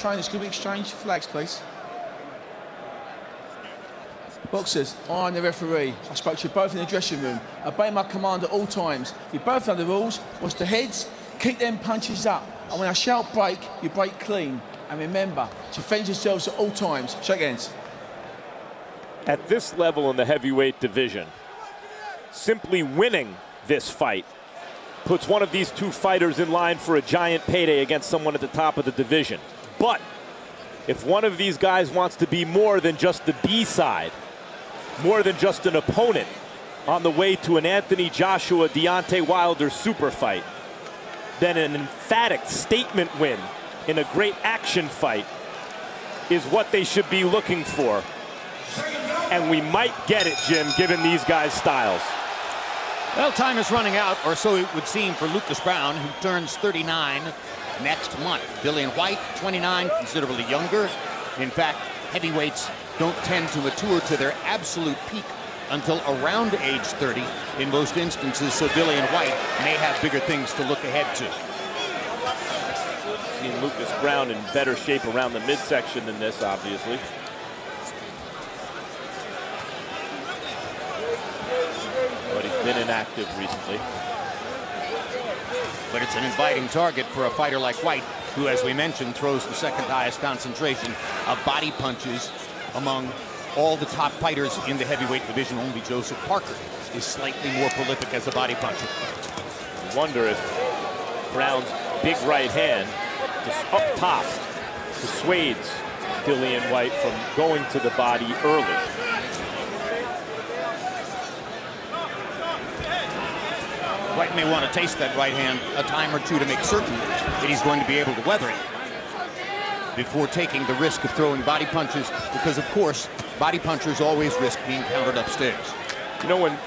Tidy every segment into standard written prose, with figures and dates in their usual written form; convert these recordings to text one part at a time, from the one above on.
trainers, could we exchange flags, please? Boxers, I am the referee. I spoke to you both in the dressing room. Obey my command at all times. You both know the rules. Watch the heads, keep them punches up. And when I shout break, you break clean. And remember, to defend yourselves at all times. Shake hands. At this level in the heavyweight division, simply winning this fight puts one of these two fighters in line for a giant payday against someone at the top of the division. But if one of these guys wants to be more than just the B-side, more than just an opponent on the way to an Anthony Joshua, Deontay Wilder super fight, then an emphatic statement win in a great action fight is what they should be looking for. And we might get it, Jim, given these guys' styles. Well, time is running out, or so it would seem for Lucas Browne, who turns 39 next month. Dillian Whyte, 29, considerably younger. In fact, heavyweights don't tend to mature to their absolute peak until around age 30 in most instances, so Dillian Whyte may have bigger things to look ahead to. Seen Lucas Browne in better shape around the midsection than this, obviously. But he's been inactive recently. But it's an inviting target for a fighter like Whyte, who, as we mentioned, throws the second highest concentration of body punches among all the top fighters in the heavyweight division. Only Joseph Parker is slightly more prolific as a body puncher. I wonder if Browne's big right hand, just up top, dissuades Dillian Whyte from going to the body early. Whyte may want to taste that right hand a time or two to make certain that he's going to be able to weather it before taking the risk of throwing body punches, because, of course, body punchers always risk being countered upstairs. You know, when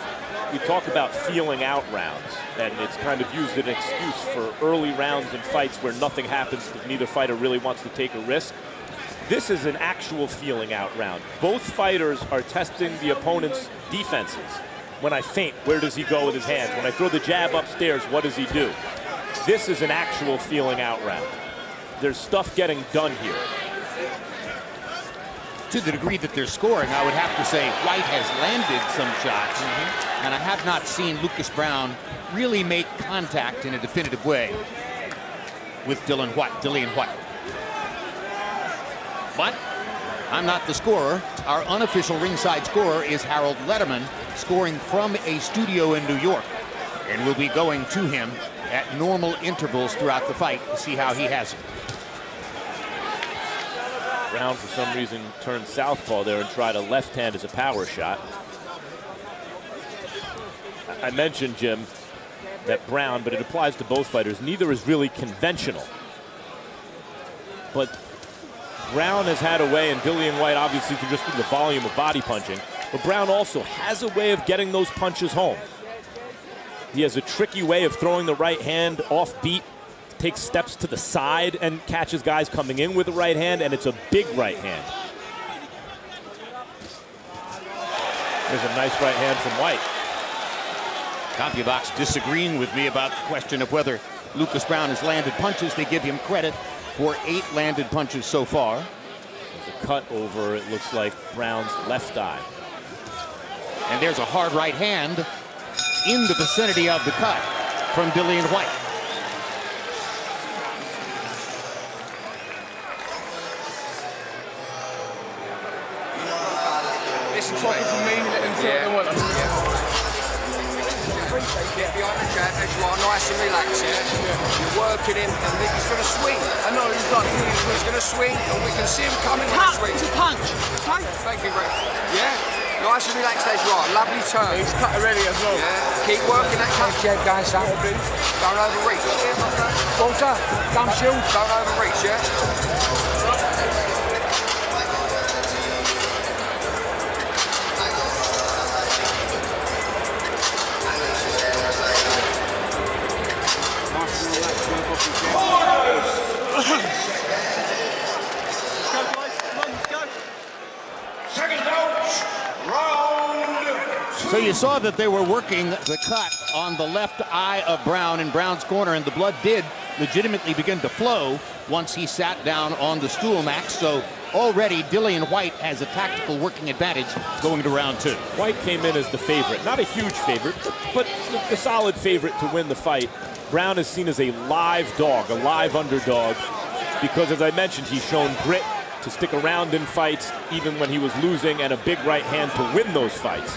we talk about feeling out rounds, and it's kind of used as an excuse for early rounds in fights where nothing happens because neither fighter really wants to take a risk, this is an actual feeling out round. Both fighters are testing the opponent's defenses. When I feint, where does he go with his hands? When I throw the jab upstairs, what does he do? This is an actual feeling out round. There's stuff getting done here. To the degree that they're scoring, I would have to say Whyte has landed some shots, and I have not seen Lucas Browne really make contact in a definitive way with Dillian Whyte. But I'm not the scorer. Our unofficial ringside scorer is Harold Letterman, scoring from a studio in New York, and we'll be going to him at normal intervals throughout the fight to see how he has it. Browne, for some reason, turned southpaw there and tried a left hand as a power shot. I mentioned, Jim, that Browne, but it applies to both fighters, neither is really conventional. But Browne has had a way, and Dillian Whyte obviously through just the volume of body punching, but Browne also has a way of getting those punches home. He has a tricky way of throwing the right hand off beat, takes steps to the side and catches guys coming in with the right hand, and it's a big right hand. There's a nice right hand from Whyte. CompuBox disagreeing with me about the question of whether Lucas Browne has landed punches. They give him credit for 8 landed punches so far. There's a cut over, it looks like, Browne's left eye. And there's a hard right hand in the vicinity of the cut from Dillian Whyte. Listen, talking to me, let them feel the weather. Get behind the jab as you are, nice and relaxed, You're working him, and he's going to swing. I know he's got He's going to swing, and we can see him coming with the swing. punch. Thank you, Rick. Yeah? Nice and relaxed as you are. Lovely turn. He's cut already as well. Yeah. Keep working that cut jab, guys. Don't overreach. Walter, gum shield. Don't overreach, yeah? Second out, round 2. So you saw that they were working the cut on the left eye of Browne in Browne's corner, and the blood did legitimately begin to flow once he sat down on the stool, Max. So already Dillian Whyte has a tactical working advantage going to round 2. Whyte came in as the favorite. Not a huge favorite, but the solid favorite to win the fight. Browne is seen as a live dog, a live underdog, because as I mentioned, he's shown grit to stick around in fights even when he was losing, and a big right hand to win those fights.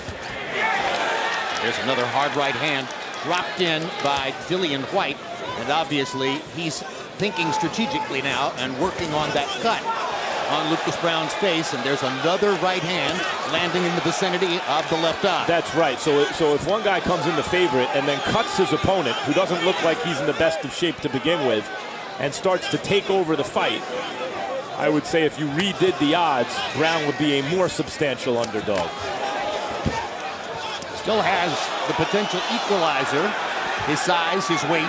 There's another hard right hand dropped in by Dillian Whyte, and obviously he's thinking strategically now and working on that cut on Lucas Browne's face, and there's another right hand landing in the vicinity of the left eye. That's right. So if one guy comes in the favorite and then cuts his opponent, who doesn't look like he's in the best of shape to begin with, and starts to take over the fight, I would say if you redid the odds, Browne would be a more substantial underdog. Still has the potential equalizer. His size, his weight,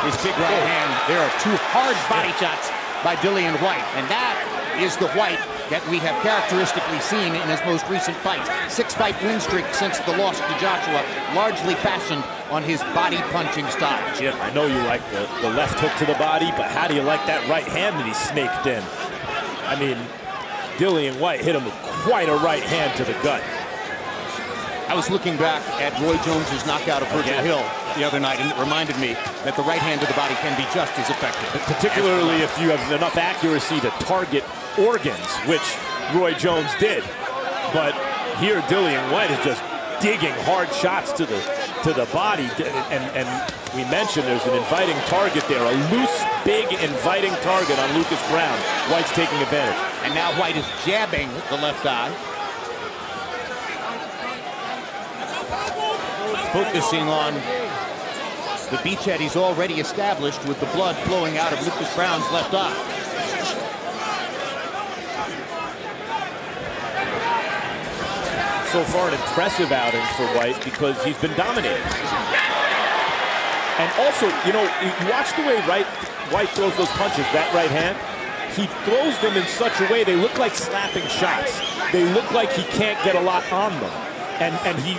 his big right hand. There are 2 hard body shots by Dillian Whyte, and that is the Whyte that we have characteristically seen in his most recent fights. 6-fight win streak since the loss to Joshua, largely fashioned on his body punching style. Jim, I know you like the left hook to the body, but how do you like that right hand that he snaked in? I mean, Dillian Whyte hit him with quite a right hand to the gut. I was looking back at Roy Jones's knockout of Virgil Hill the other night, and it reminded me that the right hand to the body can be just as effective. Particularly if you have enough accuracy to target organs, which Roy Jones did. But here Dillian Whyte is just digging hard shots to the body, and we mentioned there's an inviting target there, a loose, big, inviting target on Lucas Browne. Whyte's taking advantage. And now Whyte is jabbing the left eye. Focusing on the beachhead he's already established with the blood flowing out of Lucas Browne's left eye. So far an impressive outing for Whyte because he's been dominating. And also, you know, you watch the way Whyte throws those punches, that right hand. He throws them in such a way they look like slapping shots. They look like he can't get a lot on them. And he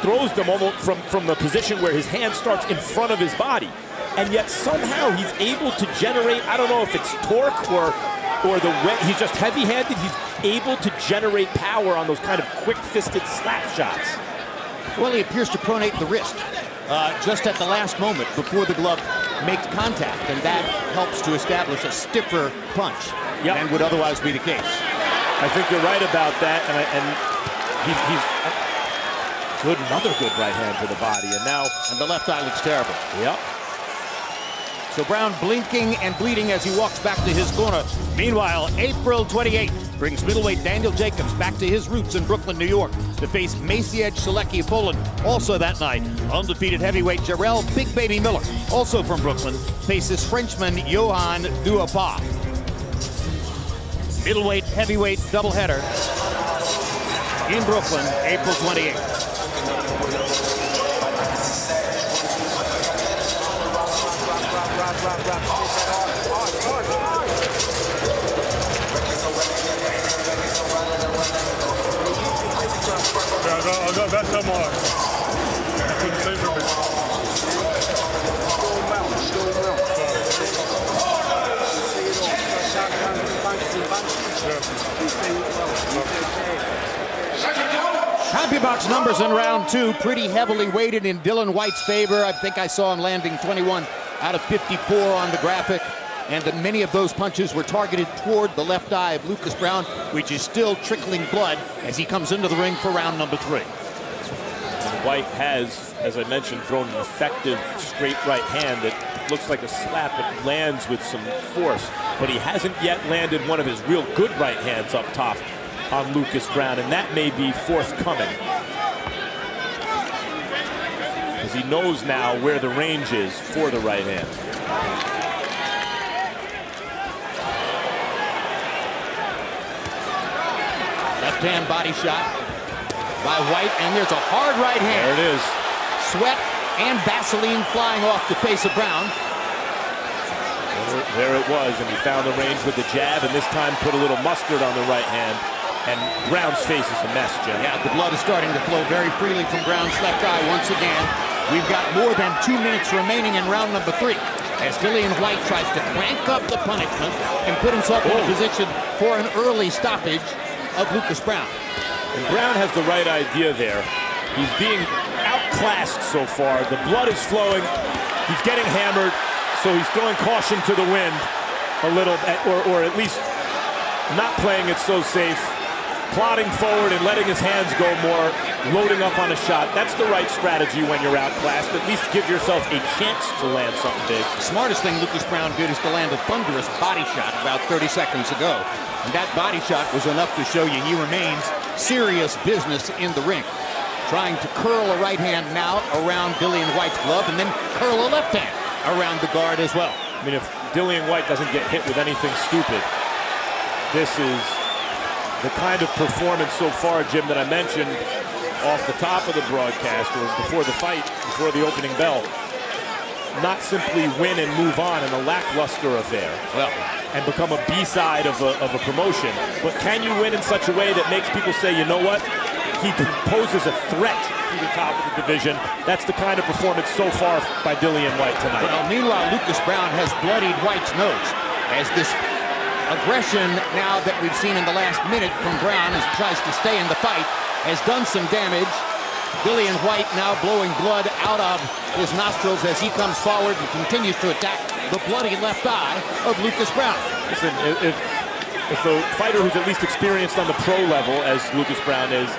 throws them almost from the position where his hand starts in front of his body. And yet somehow he's able to generate, I don't know if it's torque or the way, he's just heavy-handed, he's able to generate power on those kind of quick-fisted slap shots. Well, he appears to pronate the wrist just at the last moment before the glove makes contact, and that helps to establish a stiffer punch than would otherwise be the case. I think you're right about that, and he's good, another good right hand to the body, and the left eye looks terrible. Yep. So Browne blinking and bleeding as he walks back to his corner. Meanwhile, April 28th brings middleweight Daniel Jacobs back to his roots in Brooklyn, New York, to face Maciej Sulecki of Poland. Also that night, undefeated heavyweight Jarrell Big Baby Miller, also from Brooklyn, faces Frenchman Johan Duhaupas. Middleweight heavyweight doubleheader in Brooklyn, April 28th. I got that time on. I couldn't say for me. CompuBox numbers in round 2, pretty heavily weighted in Dillian Whyte's favor. I think I saw him landing 21 out of 54 on the graphic, and that many of those punches were targeted toward the left eye of Lucas Browne, which is still trickling blood as he comes into the ring for round number 3. Whyte has, as I mentioned, thrown an effective straight right hand that looks like a slap that lands with some force, but he hasn't yet landed one of his real good right hands up top on Lucas Browne, and that may be forthcoming. Because he knows now where the range is for the right hand. Left hand body shot by Whyte, and there's a hard right hand. There it is. Sweat and Vaseline flying off the face of Browne. There it was, and he found the range with the jab, and this time put a little mustard on the right hand. And Browne's face is a mess, Jim. Yeah, the blood is starting to flow very freely from Browne's left eye once again. We've got more than 2 minutes remaining in round number 3 as Dillian Whyte tries to crank up the punishment and put himself in a position for an early stoppage of Lucas Browne. And Browne has the right idea there. He's being outclassed so far. The blood is flowing. He's getting hammered, so he's throwing caution to the wind a little bit, or at least not playing it so safe. Plodding forward and letting his hands go more, loading up on a shot. That's the right strategy when you're outclassed. At least give yourself a chance to land something big. The smartest thing Lucas Browne did is to land a thunderous body shot about 30 seconds ago. And that body shot was enough to show you he remains serious business in the ring. Trying to curl a right hand now around Dillian Whyte's glove and then curl a left hand around the guard as well. I mean, if Dillian Whyte doesn't get hit with anything stupid, this is the kind of performance so far, Jim, that I mentioned off the top of the broadcast or before the fight, before the opening bell. Not simply win and move on in a lackluster affair, well, and become a B-side of a promotion, but can you win in such a way that makes people say, you know what, he poses a threat to the top of the division? That's the kind of performance so far by Dillian Whyte tonight. Well, meanwhile, Lucas Browne has bloodied Whyte's nose as this aggression now that we've seen in the last minute from Browne as he tries to stay in the fight has done some damage. Dillian Whyte now blowing blood out of his nostrils as he comes forward and continues to attack the bloody left eye of Lucas Browne. Listen, if a fighter who's at least experienced on the pro level, as Lucas Browne is,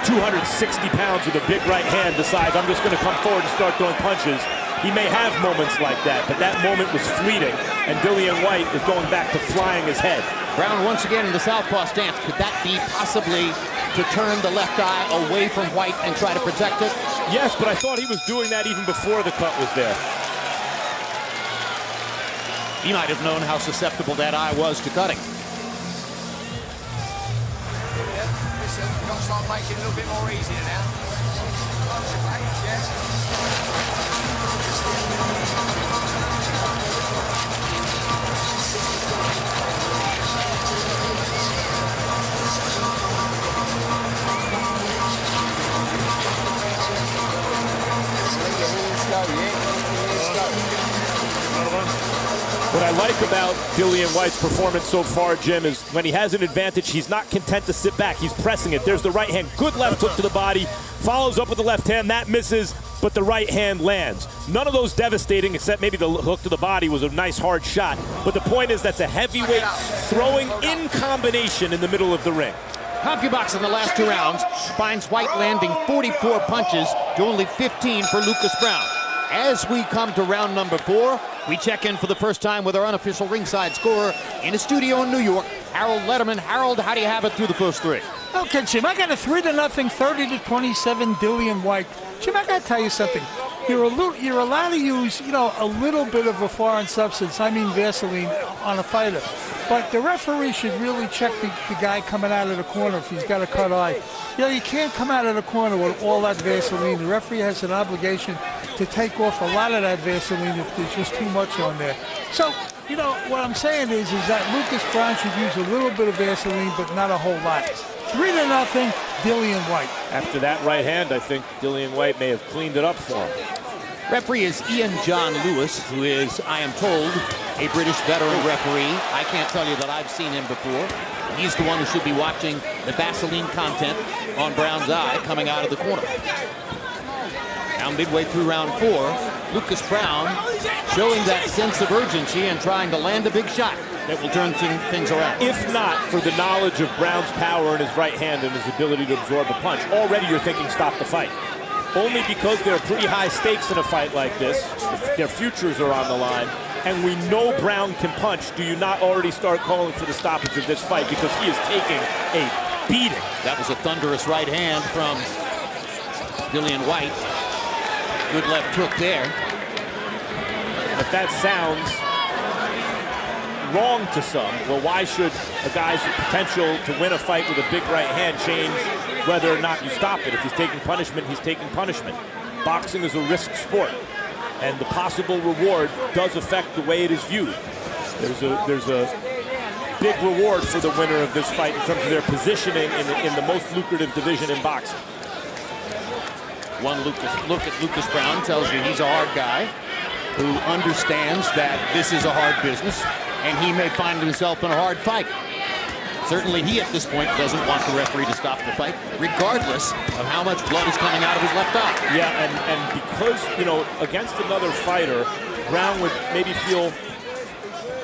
260 pounds with a big right hand, decides I'm just going to come forward and start throwing punches, he may have moments like that, but that moment was fleeting, and Dillian Whyte is going back to flying his head. Browne once again in the southpaw stance. Could that be possibly to turn the left eye away from Whyte and try to protect it? Yes, but I thought he was doing that even before the cut was there. He might have known how susceptible that eye was to cutting. Yeah, listen, we've got to start making it a little bit more easier now. What I like about Dillian Whyte's performance so far, Jim, is when he has an advantage, he's not content to sit back. He's pressing it. There's the right hand. Good left hook to the body. Follows up with the left hand. That misses, but the right hand lands. None of those devastating, except maybe the hook to the body was a nice hard shot. But the point is that's a heavyweight throwing in combination in the middle of the ring. CompuBox in the last 2 rounds finds Whyte landing 44 punches to only 15 for Lucas Browne. As we come to round number 4, we check in for the first time with our unofficial ringside scorer in a studio in New York, Harold Letterman. Harold, how do you have it through the first 3? Okay, Jim, I got a 3-0, 30-27 Dillian Whyte. Jim, I got to tell you something. You're allowed to use, a little bit of a foreign substance, I mean Vaseline, on a fighter. But the referee should really check the guy coming out of the corner if he's got a cut eye. You can't come out of the corner with all that Vaseline. The referee has an obligation to take off a lot of that Vaseline if there's just too much on there. So, what I'm saying is that Lucas Browne should use a little bit of Vaseline, but not a whole lot. 3-0, Dillian Whyte. After that right hand, I think Dillian Whyte may have cleaned it up for him. Referee is Ian John Lewis, who is, I am told, a British veteran referee. I can't tell you that I've seen him before. He's the one who should be watching the Vaseline content on Browne's eye coming out of the corner. Now midway through round 4, Lucas Browne showing that sense of urgency and trying to land a big shot that will turn things around. If not for the knowledge of Browne's power in his right hand and his ability to absorb a punch, already you're thinking stop the fight. Only because there are pretty high stakes in a fight like this. Their futures are on the line. And we know Browne can punch. Do you not already start calling for the stoppage of this fight because he is taking a beating? That was a thunderous right hand from Dillian Whyte. Good left hook there. If that sounds wrong to some, well, why should a guy's potential to win a fight with a big right hand change whether or not you stop it? If he's taking punishment, he's taking punishment. Boxing is a risk sport, and the possible reward does affect the way it is viewed. There's a big reward for the winner of this fight in terms of their positioning in the most lucrative division in boxing. One look at Lucas Browne tells you he's a hard guy who understands that this is a hard business, and he may find himself in a hard fight. Certainly he, at this point, doesn't want the referee to stop the fight, regardless of how much blood is coming out of his left eye. Yeah, and because, you know, against another fighter, Browne would maybe feel,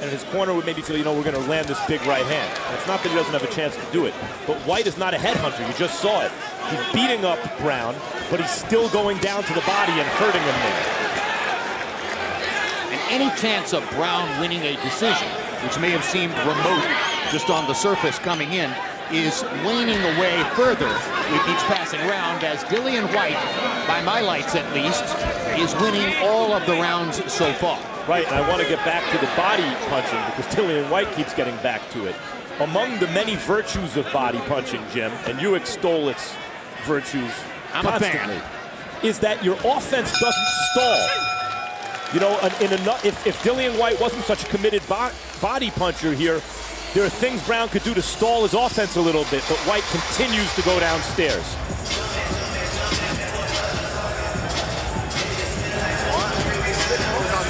and his corner would maybe feel, you know, we're going to land this big right hand. And it's not that he doesn't have a chance to do it, but Whyte is not a headhunter. You just saw it. He's beating up Browne, but he's still going down to the body and hurting him there. And any chance of Browne winning a decision, which may have seemed remote just on the surface coming in, is waning away further with each passing round, as Dillian Whyte, by my lights at least, is winning all of the rounds so far. Right, and I want to get back to the body punching because Dillian Whyte keeps getting back to it. Among the many virtues of body punching, Jim, and you extol its virtues constantly, is that your offense doesn't stall. You know, if Dillian Whyte wasn't such a committed body puncher here, there are things Browne could do to stall his offense a little bit, but Whyte continues to go downstairs.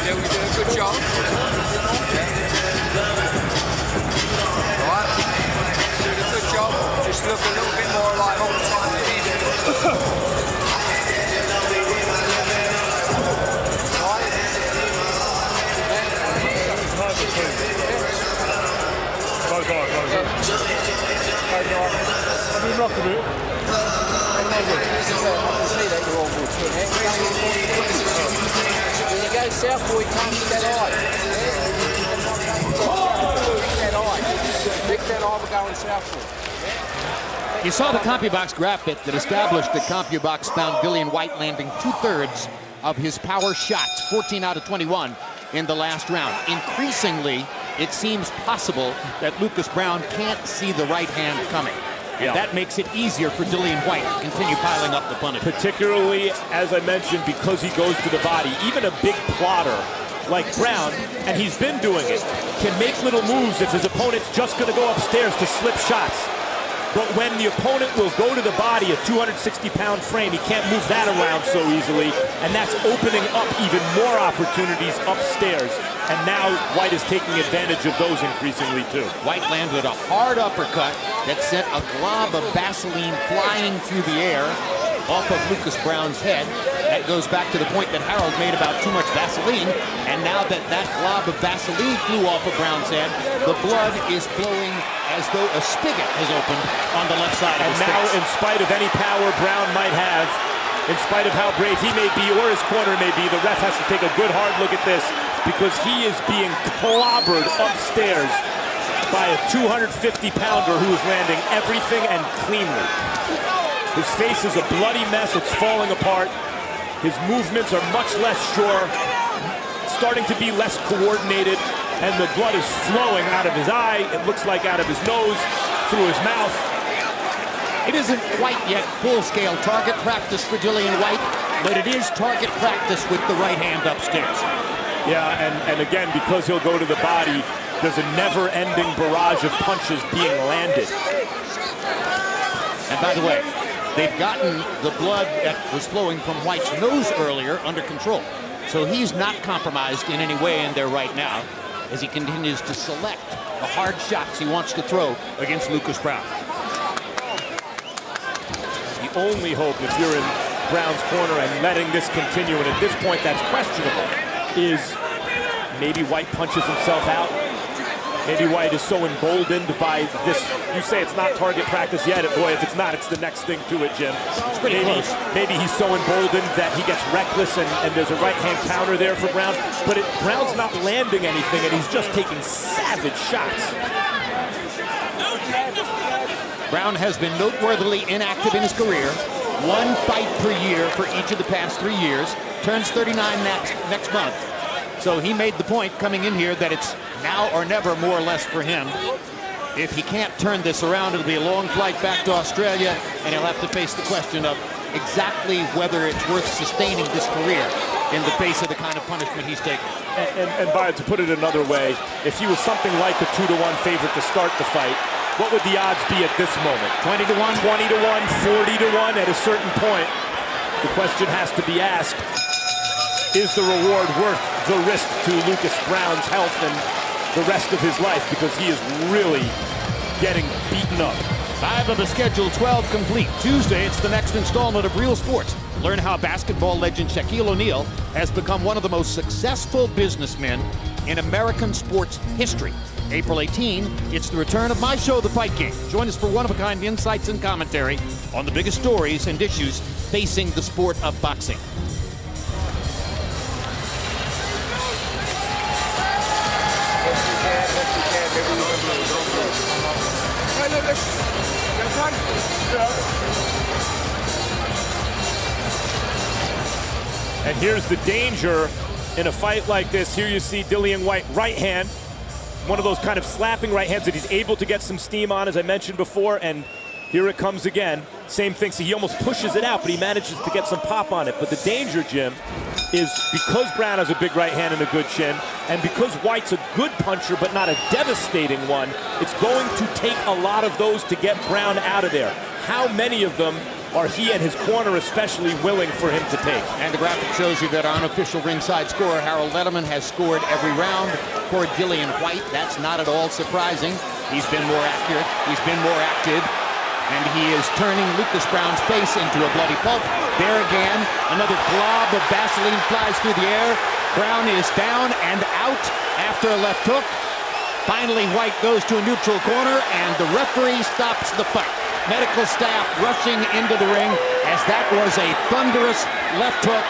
You're doing a good job. Right. Doing a good job. Just look a little bit more like all the time you did. Rock a bit. When you go southpaw, you can't get that eye. Pick that eye for going southpaw. You saw the CompuBox graphic that established that CompuBox found Dillian Whyte landing 2/3 of his power shots, 14 out of 21 in the last round. Increasingly, it seems possible that Lucas Browne can't see the right hand coming. And that makes it easier for Dillian Whyte to continue piling up the punishment. Particularly, as I mentioned, because he goes to the body. Even a big plotter like Browne, and he's been doing it, can make little moves if his opponent's just going to go upstairs to slip shots. But when the opponent will go to the body, a 260-pound frame, he can't move that around so easily, and that's opening up even more opportunities upstairs. And now Whyte is taking advantage of those increasingly too. Whyte landed a hard uppercut that sent a glob of Vaseline flying through the air off of Lucas Browne's head. That goes back to the point that Harold made about too much Vaseline, and now that that glob of Vaseline flew off of Browne's head, the blood is flowing as though a spigot has opened on the left side of his face. And now, in spite of any power Browne might have, in spite of how brave he may be or his corner may be, the ref has to take a good hard look at this because he is being clobbered upstairs by a 250-pounder who is landing everything and cleanly. His face is a bloody mess. It's falling apart. His movements are much less sure, starting to be less coordinated, and the blood is flowing out of his eye. It looks like out of his nose, through his mouth. It isn't quite yet full-scale target practice for Dillian Whyte, but it is target practice with the right hand upstairs. Yeah, and again, because he'll go to the body, there's a never-ending barrage of punches being landed. And by the way, they've gotten the blood that was flowing from Whyte's nose earlier under control. So he's not compromised in any way in there right now as he continues to select the hard shots he wants to throw against Lucas Browne. The only hope, if you're in Browne's corner and letting this continue, and at this point that's questionable, is maybe Whyte punches himself out. Maybe Whyte is so emboldened by this. You say it's not target practice yet. Boy, if it's not, it's the next thing to it, Jim. It's pretty close. Maybe he's so emboldened that he gets reckless and there's a right-hand counter there for Browne. But Browne's not landing anything, and he's just taking savage shots. Browne has been noteworthily inactive in his career. One fight per year for each of the past 3 years. Turns 39 next month. So he made the point coming in here that it's now or never, more or less, for him. If he can't turn this around, it'll be a long flight back to Australia, and he'll have to face the question of exactly whether it's worth sustaining this career in the face of the kind of punishment he's taken. And by to put it another way, if he was something like a 2-1 favorite to start the fight, what would the odds be at this moment? 20 to 1? 20 to 1, 40 to 1 at a certain point. The question has to be asked, is the reward worth the risk to Lucas Browne's health and the rest of his life? Because he is really getting beaten up. 5 of the scheduled 12 complete. Tuesday, it's the next installment of Real Sports. Learn how basketball legend Shaquille O'Neal has become one of the most successful businessmen in American sports history. April 18, it's the return of my show, The Fight Game. Join us for one-of-a-kind insights and commentary on the biggest stories and issues facing the sport of boxing. And here's the danger in a fight like this. Here you see Dillian Whyte, right hand, one of those kind of slapping right hands that he's able to get some steam on, as I mentioned before, and here it comes again. Same thing, so he almost pushes it out, but he manages to get some pop on it. But the danger, Jim, is because Browne has a big right hand and a good chin, and because Whyte's a good puncher but not a devastating one, it's going to take a lot of those to get Browne out of there. How many of them are he and his corner especially willing for him to take? And the graphic shows you that our unofficial ringside scorer, Harold Letterman, has scored every round for Dillian Whyte. That's not at all surprising. He's been more accurate. He's been more active. And he is turning Lucas Browne's face into a bloody pulp. There again, another glob of Vaseline flies through the air. Browne is down and out after a left hook. Finally, Whyte goes to a neutral corner, and the referee stops the fight. Medical staff rushing into the ring as that was a thunderous left hook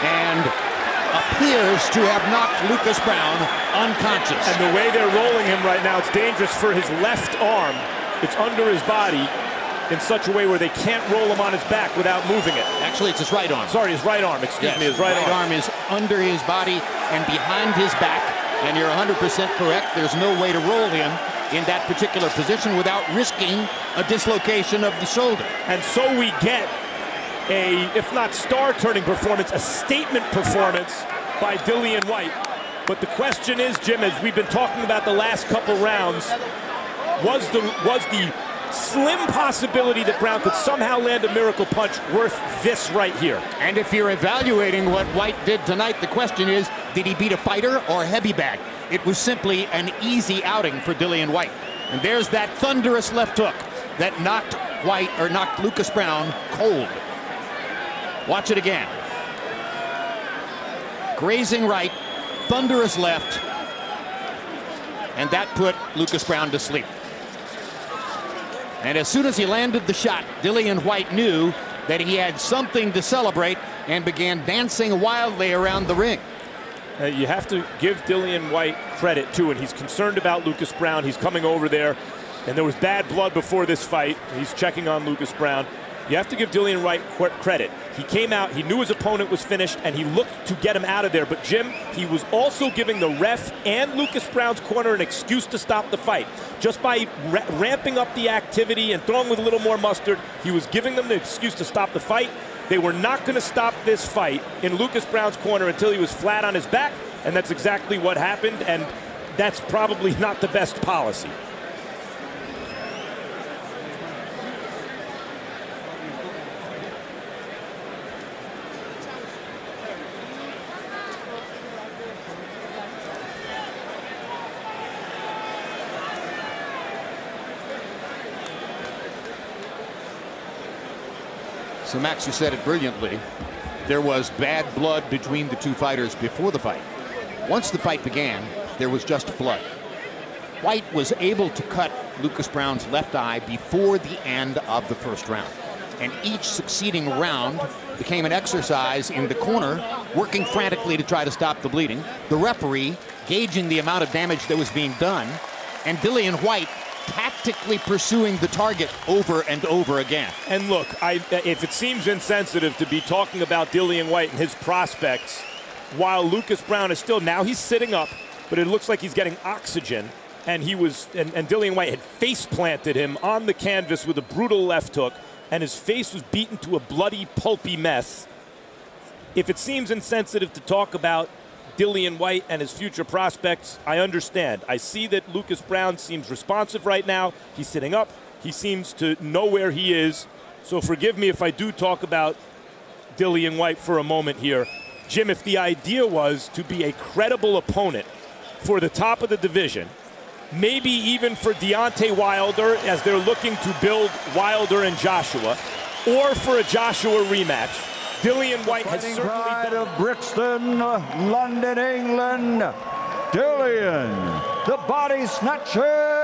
and appears to have knocked Lucas Browne unconscious. And the way they're rolling him right now, it's dangerous for his left arm. It's under his body in such a way where they can't roll him on his back without moving it. Actually, it's his right arm. Sorry, his right arm. Excuse me, his right arm. Is under his body and behind his back. And you're 100% correct. There's no way to roll him in that particular position without risking a dislocation of the shoulder. And so we get a, if not star-turning performance, a statement performance by Dillian Whyte. But the question is, Jim, as we've been talking about the last couple rounds, was the slim possibility that Browne could somehow land a miracle punch worth this right here? And if you're evaluating what Whyte did tonight, the question is, did he beat a fighter or a heavy bag? It was simply an easy outing for Dillian Whyte. And there's that thunderous left hook that knocked Whyte, or knocked Lucas Browne cold. Watch it again. Grazing right, thunderous left, and that put Lucas Browne to sleep. And as soon as he landed the shot, Dillian Whyte knew that he had something to celebrate and began dancing wildly around the ring. You have to give Dillian Whyte credit, too, and he's concerned about Lucas Browne. He's coming over there, and there was bad blood before this fight. He's checking on Lucas Browne. You have to give Dillian Whyte credit. He came out, he knew his opponent was finished, and he looked to get him out of there. But, Jim, he was also giving the ref and Lucas Browne's corner an excuse to stop the fight. Just by ramping up the activity and throwing with a little more mustard, he was giving them the excuse to stop the fight. They were not going to stop this fight in Lucas Browne's corner until he was flat on his back, and that's exactly what happened, and that's probably not the best policy. So, Max, you said it brilliantly. There was bad blood between the two fighters before the fight. Once the fight began, there was just blood. Whyte was able to cut Lucas Browne's left eye before the end of the first round. And each succeeding round became an exercise in the corner, working frantically to try to stop the bleeding. The referee gauging the amount of damage that was being done, and Dillian Whyte tactically pursuing the target over and over again. And look, if it seems insensitive to be talking about Dillian Whyte and his prospects while Lucas Browne is still, now he's sitting up, but it looks like he's getting oxygen, and and Dillian Whyte had face planted him on the canvas with a brutal left hook, and his face was beaten to a bloody, pulpy mess. If it seems insensitive to talk about Dillian Whyte and his future prospects, I understand. I see that Lucas Browne seems responsive right now. He's sitting up. He seems to know where he is. So forgive me if I do talk about Dillian Whyte for a moment here. Jim, if the idea was to be a credible opponent for the top of the division, maybe even for Deontay Wilder as they're looking to build Wilder and Joshua, or for a Joshua rematch, Dillian Whyte has certainly pride done. of Brixton, London, England, Dillian, the body snatcher